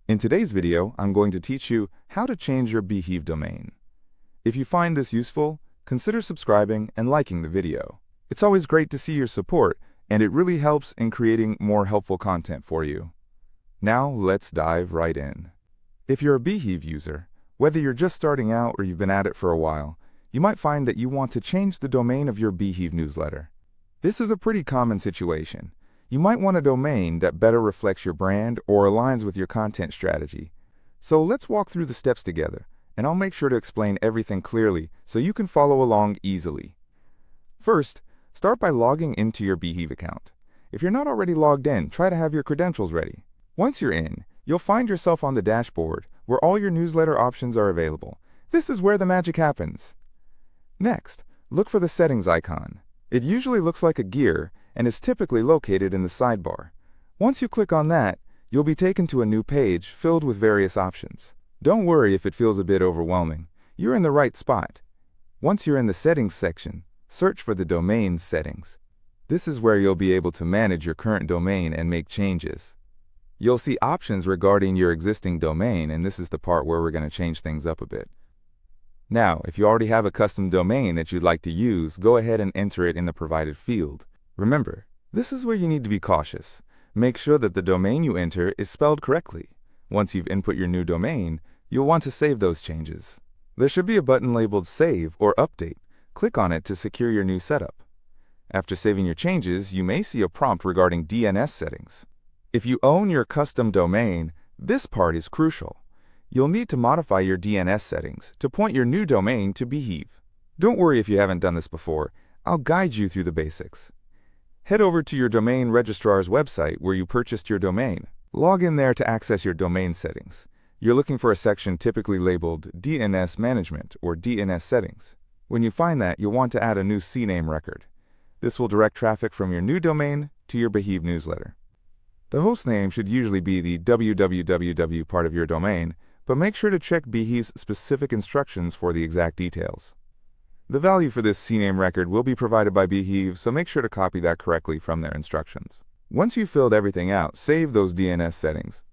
In today's video, I'm going to teach you how to change your Beehiiv domain. If you find this useful, consider subscribing and liking the video. It's always great to see your support, and it really helps in creating more helpful content for you. Now, let's dive right in. If you're a Beehiiv user, whether you're just starting out or you've been at it for a while, you might find that you want to change the domain of your Beehiiv newsletter. This is a pretty common situation. You might want a domain that better reflects your brand or aligns with your content strategy. So let's walk through the steps together, and I'll make sure to explain everything clearly so you can follow along easily. First, start by logging into your Beehiiv account. If you're not already logged in, try to have your credentials ready. Once you're in, you'll find yourself on the dashboard where all your newsletter options are available. This is where the magic happens. Next, look for the settings icon. It usually looks like a gear and is typically located in the sidebar. Once you click on that, you'll be taken to a new page filled with various options. Don't worry if it feels a bit overwhelming. You're in the right spot. Once you're in the settings section, search for the domain settings. This is where you'll be able to manage your current domain and make changes. You'll see options regarding your existing domain, and this is the part where we're going to change things up a bit. Now, if you already have a custom domain that you'd like to use, go ahead and enter it in the provided field. Remember, this is where you need to be cautious. Make sure that the domain you enter is spelled correctly. Once you've input your new domain, you'll want to save those changes. There should be a button labeled Save or Update. Click on it to secure your new setup. After saving your changes, you may see a prompt regarding DNS settings. If you own your custom domain, this part is crucial. You'll need to modify your DNS settings to point your new domain to Beehiiv. Don't worry if you haven't done this before. I'll guide you through the basics. Head over to your domain registrar's website where you purchased your domain. Log in there to access your domain settings. You're looking for a section typically labeled DNS Management or DNS Settings. When you find that, you'll want to add a new CNAME record. This will direct traffic from your new domain to your Beehiiv newsletter. The host name should usually be the www part of your domain, but make sure to check Beehiiv's specific instructions for the exact details. The value for this CNAME record will be provided by Beehiiv, so make sure to copy that correctly from their instructions. Once you've filled everything out, save those DNS settings.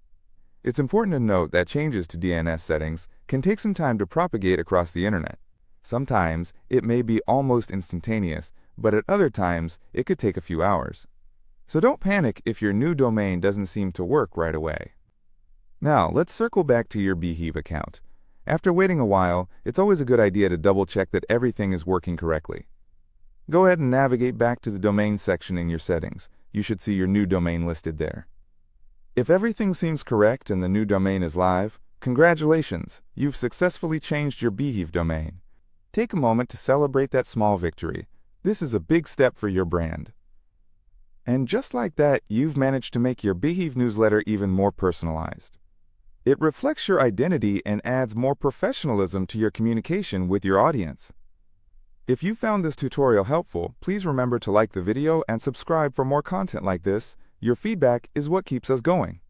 It's important to note that changes to DNS settings can take some time to propagate across the internet. Sometimes it may be almost instantaneous, but at other times it could take a few hours. So don't panic if your new domain doesn't seem to work right away. Now, let's circle back to your Beehiiv account. After waiting a while, it's always a good idea to double-check that everything is working correctly. Go ahead and navigate back to the domain section in your settings. You should see your new domain listed there. If everything seems correct and the new domain is live, congratulations! You've successfully changed your Beehiiv domain. Take a moment to celebrate that small victory. This is a big step for your brand. And just like that, you've managed to make your Beehiiv newsletter even more personalized. It reflects your identity and adds more professionalism to your communication with your audience. If you found this tutorial helpful, please remember to like the video and subscribe for more content like this. Your feedback is what keeps us going.